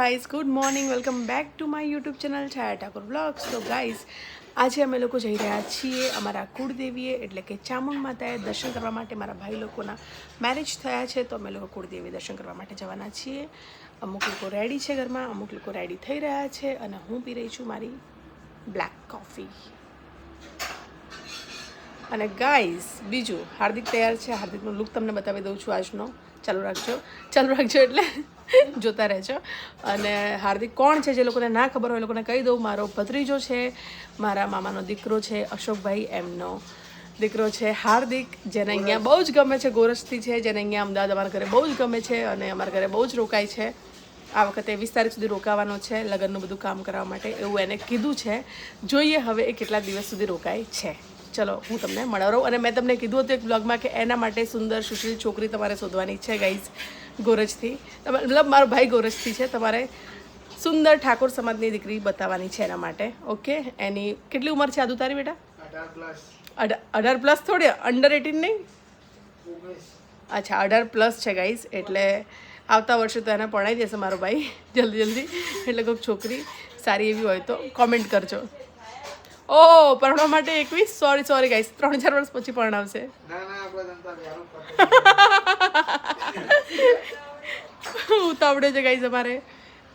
Guys, good morning. Welcome back to my YouTube channel Chhaya Thakor blogs. તો guys, આજે અમે લોકો જઈ રહ્યા છીએ અમારા કુળદેવીએ એટલે કે ચામુંડ માતાએ દર્શન કરવા માટે. મારા ભાઈ લોકોના મેરેજ થયા છે તો અમે લોકો કુળદેવી દર્શન કરવા માટે જવાના છીએ. અમુક લોકો રેડી છે ઘરમાં, અમુક લોકો રેડી થઈ રહ્યા છે અને હું પી રહી છું મારી બ્લેક કોફી. અને ગાઈઝ, બીજું હાર્દિક તૈયાર છે. હાર્દિકનો લુક તમને બતાવી દઉં છું આજનો. ચાલુ રાખજો એટલે જોતા રહેજો. અને હાર્દિક કોણ છે જે લોકોને ના ખબર હોય એ લોકોને કહી દઉં. મારો ભત્રીજો છે, મારા મામાનો દીકરો છે અશોકભાઈ, એમનો દીકરો છે હાર્દિક, જેને અહીંયા બહુ જ ગમે છે. ગોરજથી છે, જેને અહીંયા અમદાવાદ અમારા ઘરે બહુ જ ગમે છે અને અમારા ઘરે બહુ જ રોકાય છે. આ વખતે 20 તારીખ સુધી રોકાવાનો છે લગ્નનું બધું કામ કરવા માટે, એવું એને કીધું છે. જોઈએ હવે એ કેટલા દિવસ સુધી રોકાય છે. ચલો હું તમને મળાવું. અને મેં તમને કીધું હતું એક બ્લોગમાં કે એના માટે સુંદર સુશીલ છોકરી તમારે શોધવાની છે ગાઈઝ, ગોરજથી. મતલબ મારો ભાઈ ગોરજથી છે, તમારે સુંદર ઠાકોર સમાજની દીકરી બતાવવાની છે એના માટે. ઓકે, એની કેટલી ઉંમર છે આદુ તારી બેટા? 18+ થોડી, અંડર 18 નહીં? અચ્છા, 18+ છે ગાઈઝ. એટલે આવતા વર્ષે તો એને પરણાઈ દેશે મારો ભાઈ જલ્દી. એટલે કોઈક છોકરી સારી એવી હોય તો કોમેન્ટ કરજો. ઓ, પરણવા માટે 21? સોરી ગાઈસ, 3-4 વર્ષ પછી પરણાવશે. ઉતાવળે છે ગાઈસ અમારે,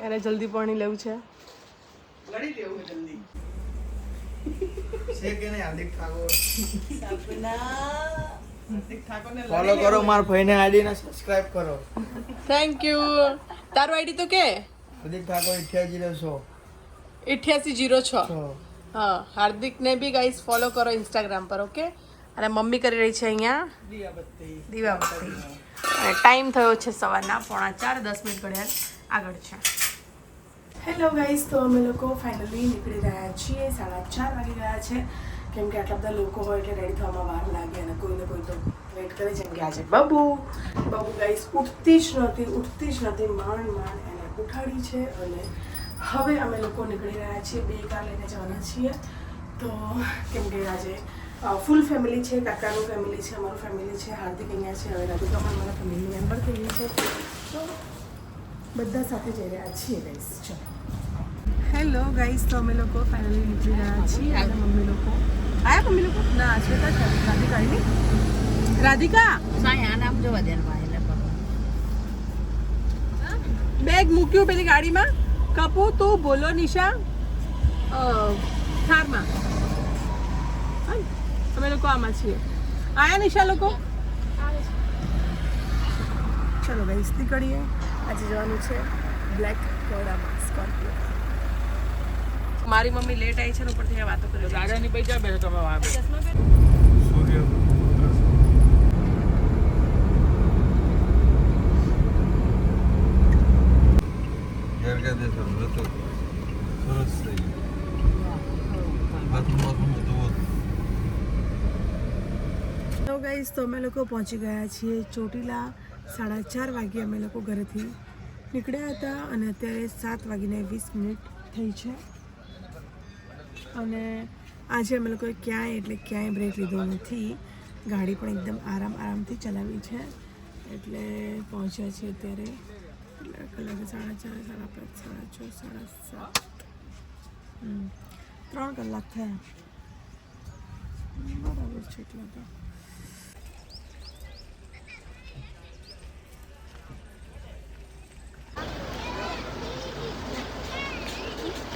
એને જલ્દી પરણી લેવું છે. ફોલો કરો મારા ભાઈને, આઈડી ને સબસ્ક્રાઇબ કરો. Thank you. તારું આઈડી તો કે હાર્દિક ઠાકોર 8806. 8806. હા, હાર્દિકને બી ગાઈસ ફોલો કરો ઇન્સ્ટાગ્રામ પર. ઓકે. અને મમ્મી કરી રહી છે અહીંયા દીવાબત્તી. અને ટાઈમ થયો છે સવારના 3:45, 10 મિનિટ ઘડિયાળ આગળ છે. હેલો ગાઈસ, તો અમે લોકો ફાઇનલી નીકળી રહ્યા છીએ. 4:30 વાગી ગયા છે. કેમ કે આટલા બધા લોકો હોય એટલે રેડી થવામાં વાર લાગે અને કોઈને કોઈ તો વેઇટ કરે. જેમ કે આજે બબુ ગાઈસ ઉઠતી જ નથી. માંડ એને ઉઠાડી છે. અને હવે અમે લોકો નીકળી રહ્યા છીએ. 2 કાર લઈને જવાના છીએ. તો કેમ કે આજે ફૂલ ફેમિલી છે, કાકાનું ફેમિલી છે, અમારું ફેમિલી છે, હાર્દિક અહીંયા છે, હવે રાધિકા પણ મારા ફેમિલી મેમ્બર થઈ ગઈ છે. તો બધા સાથે જઈ રહ્યા છીએ ગાઈસ. ચલો. હેલો ગાઈસ, તો અમે લોકો ફાઇનલી નીકળી રહ્યા છીએ. અને મમ્મી લોકો ના શ્વેતા છે, રાધિકા નહીં, રાધિકા નામ જોવા દે. બેગ મૂક્યું પેલી ગાડીમાં. કપુ તું બોલો નિશા થારમાં. અમે લોકો આમાં છીએ. આયા નિશા લોકો? ચલો ગાઈસ, નીકળીએ. આજે જવાનું છે બ્લેક કોડામાં, સ્કોર્પિયો. મારી મમ્મી લેટ આવી છે ને ઉપરથી વાતો કરી. ગાડાની પૈસા બેસો તમે વાહ સૂર્ય તો ગાઈસ, તો અમે લોકો પહોંચી ગયા છીએ ચોટીલા. 4:30 વાગે અમે લોકો ઘરેથી નીકળ્યા હતા અને અત્યારે 7:20 થઈ છે. અને આજે અમે લોકોએ ક્યાંય બ્રેક લીધો નથી. ગાડી પણ એકદમ આરામથી ચલાવી છે. એટલે પહોંચ્યા છીએ અત્યારે કલાકે 4:30, 5:30, 6:30, 7:30. 3 કલાક થયા. બરાબર છે. એટલા તો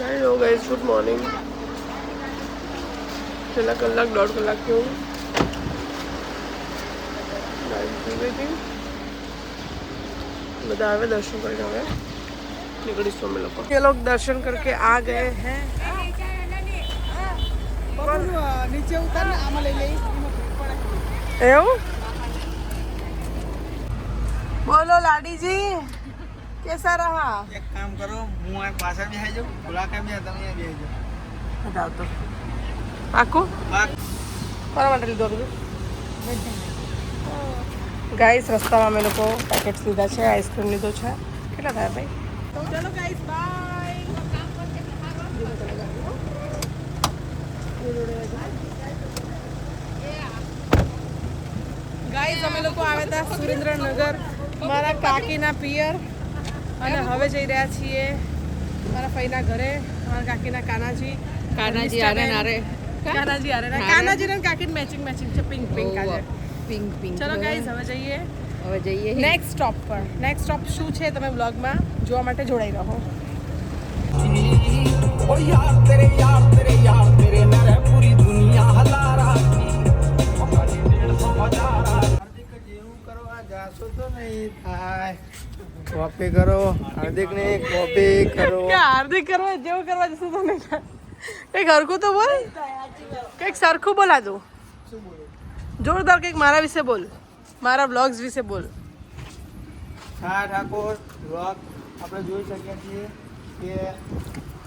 હેલો ગાઈસ, ગુડ મોર્નિંગ. છેલ્લા 1-1.5 કલાકથી હું ગાડી પી ગઈ હતી. બધા આવે દર્શન કરીને હવે નીકળીશું અમે લોકો. ये लोग दर्शन करके आ गए हैं. નીચે ઉતારને આમાં લઈ લઈ. એવું? બોલો લાડીજી, કેસા રહા? એક કામ કરો, હું આ પાછળ બેસી જાઉં, ગુલાકા બે તમે અહીંયા બેસી જાઓ. બતાવ તો પાકું. કોના માટે લીધો બધું? ગાઈસ, રસ્તામાં અમે લોકો પેકેટ્સ લીધા છે, આઈસ્ક્રીમ લીધો છે. કેટલા થયા ભાઈ? ચલો ગાઈસ, બાય. ગાઈસ, અમે લોકો આવ્યા હતા સુરેન્દ્રનગર, મારા કાકીના પિયર. અને હવે જઈ રહ્યા છીએ મારા ફઈના ઘરે, મારા કાકીના કાનાજી કાનાજી આરે નારે કાનાજી આરે કાનાજી ને કાકીને મેચિંગ છે પિંક આજે પિંક પિંક ચલો ગાઈઝ હવે જઈએ નેક્સ્ટ સ્ટોપ પર. નેક્સ્ટ સ્ટોપ શું છે તમે વ્લોગમાં જોવા માટે જોડાઈ રહો. ओ यार तेरे नरे पूरी दुनिया हला रही હાર્દિક જેવું કરવા જાશો તો નહીં થાય. કોપી કરો હાર્દિકને, કોપી કરો. કે હાર્દિક કરવા જેવું કરવા જશું તો નહીં થાય. કંઈક હરખું તો બોલ, કંઈક સરખું બોલા દો. શું બોલું? જોરદાર કંઈક મારા વિશે બોલ, મારા વ્લોગ્સ વિશે બોલ. હા ઠાકોર વ્લોગ આપણે જોઈ શકીએ છીએ કે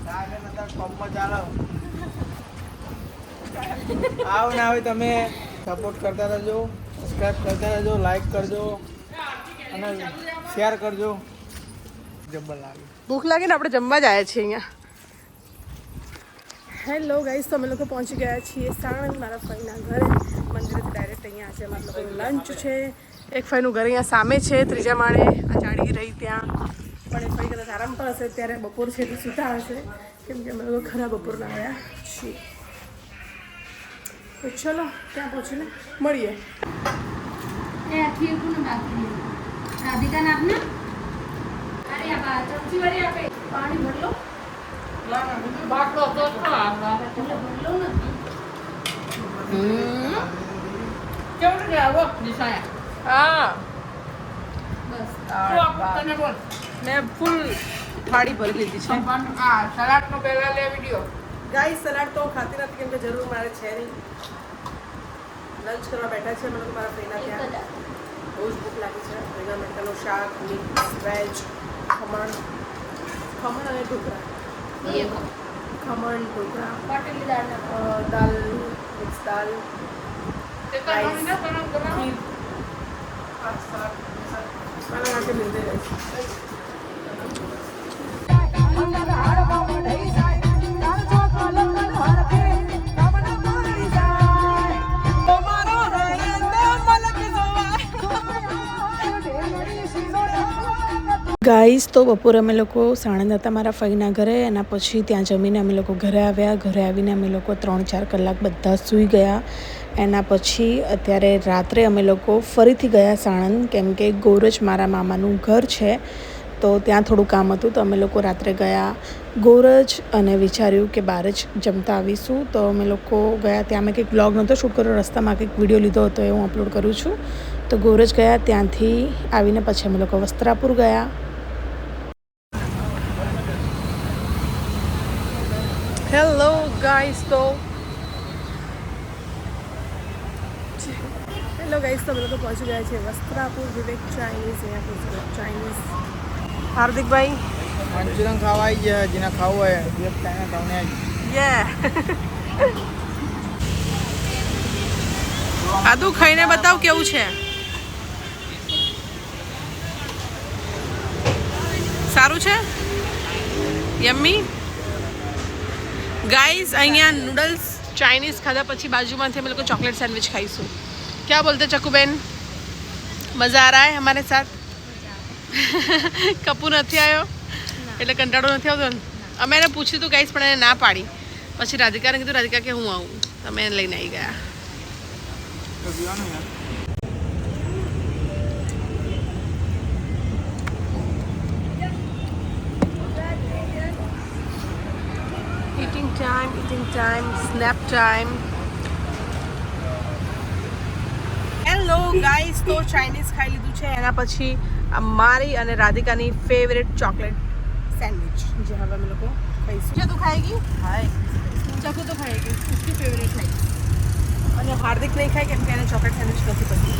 ના કોમમાં ચાલો આવ ના હોય તમે સપોર્ટ કરતા રહેજો, સબસ્ક્રાઈબ કરતા રહેજો, લાઈક કરજો અને શેર કરજો. જબ્બર લાગે. ભૂખ લાગી ને આપણે જમવા જ આવ્યા છીએ અહીંયા. હેલો ગાઈસ, તો અમે લોકો પહોંચી ગયા છીએ સાણંદ મારા ફઈના ઘરે. મંદિરેથી ડાયરેક્ટ અહીંયા આજે અમારા લોકોનું લંચ છે. એક ફઈનું ઘર અહીંયા સામે છે, ત્રીજા માળે. આ ચાડી રહી ત્યાં, પણ એ ફઈ કદાચ આરામ પર હશે, ત્યારે બપોર છે એટલે સૂતા હશે, કેમ કે અમે લોકો ખરા બપોરના આવ્યા છીએ. તો ચલો ત્યાં પહોંચીને મળીએ. રાધિકા નાખને અરે આ ચમચી વાળી આપે પાણી ભરલો બાટલો તો ભરલો નથી કેવું છે આવો નિશાયા? હા બસ તને બોલ, મેં ફૂલ થાળી ભરી લીધી છે. સલાડનો પહેલા લે વિડિયો. ગાઈસ સલાડ તો ખાતી નથી કેમ કે જરૂર મારે છે નહીં. લંચ કરવા બેઠા છે અમે લોકો મારા ફ્રેન્ડના ત્યાં. બહુ જ ભૂખ લાગી છે. રીંગણ બટાકાનું શાક, મિક્સ વેજ, ખમણ અને ઢોકળા. ખમણ, ઢોકળા, પાટેલી દાળ દાલ, મિક્સ દાલ, રાઈસ, ખીર, ભાત, શાક, ખાना માટે મિલते राइस. ગાઈસ તો બપોરે અમે લોકો સાણંદ હતા મારા ફઈના ઘરે. એના પછી ત્યાં જમીને અમે લોકો ઘરે આવ્યા. ઘરે આવીને અમે લોકો 3-4 કલાક બધા સૂઈ ગયા. એના પછી અત્યારે રાત્રે અમે લોકો ફરીથી ગયા સાણંદ, કેમ કે ગોરજ મારા મામાનું ઘર છે, તો ત્યાં થોડું કામ હતું. તો અમે લોકો રાત્રે ગયા ગોરજ અને વિચાર્યું કે બહાર જ જમતા આવીશું. તો અમે લોકો ગયા ત્યાં. મેં કંઈક વ્લોગ નહોતો શૂટ કર્યો, રસ્તામાં કંઈક વિડીયો લીધો હતો એ હું અપલોડ કરું છું. તો ગોરજ ગયા, ત્યાંથી આવીને પછી અમે લોકો વસ્ત્રાપુર ગયા. હેલો ગાઈસ, તો અમે લોકો પહોંચી ગયા છે વસ્ત્રાપુર વિવેક ચાઇનીઝ. અહીંયા ચાઇનીઝ. હાર્દિકભાઈ મંચુરિયન ખાવા આવી ગયા, જેને ખાવું હોય બે ટાઈમે ખાવને આવી. આદુ ખાઈને બતાવ કેવું છે. સારું છે, યમ્મી. ગાઈઝ અહીંયા નૂડલ્સ ચાઇનીઝ ખાધા પછી બાજુમાંથી અમે લોકો ચોકલેટ સેન્ડવિચ ખાઈશું. क्या बोलते चक्कूबेन, मज़ा आ रहा है हमारे साथ? કપૂર નથી આવ્યો એટલે કંટાળો નથી આવતો ને. અમે એને પૂછ્યું હતું ગાઈસ, પણ એને ના પાડી. પછી રાધિકાને કીધું, રાધિકા કે હું આવું, તમે એને લઈને આવી ગયા. eating time, snap time. Hello guys, તો ચાઇનીઝ ખાઈ લીધું છે. એના પછી મારી અને રાધિકાની ફેવરેટ ચોકલેટ સેન્ડવિચ, જે હવે અમે લોકો ખાઈશું. તું ખાएगी? હાય, ચકુ તો ખાएगी, उसकी फेवरेट है. અને હાર્દિક નહીં ખાય કેમ કે એને ચોકલેટ સેન્ડવિચ નથી પસંદ.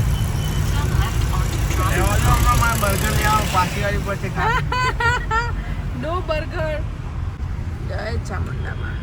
બર્ગર લઈ આવો પાછી વાળી પર છે. નો બર્ગર. જય ચામુંડામાં.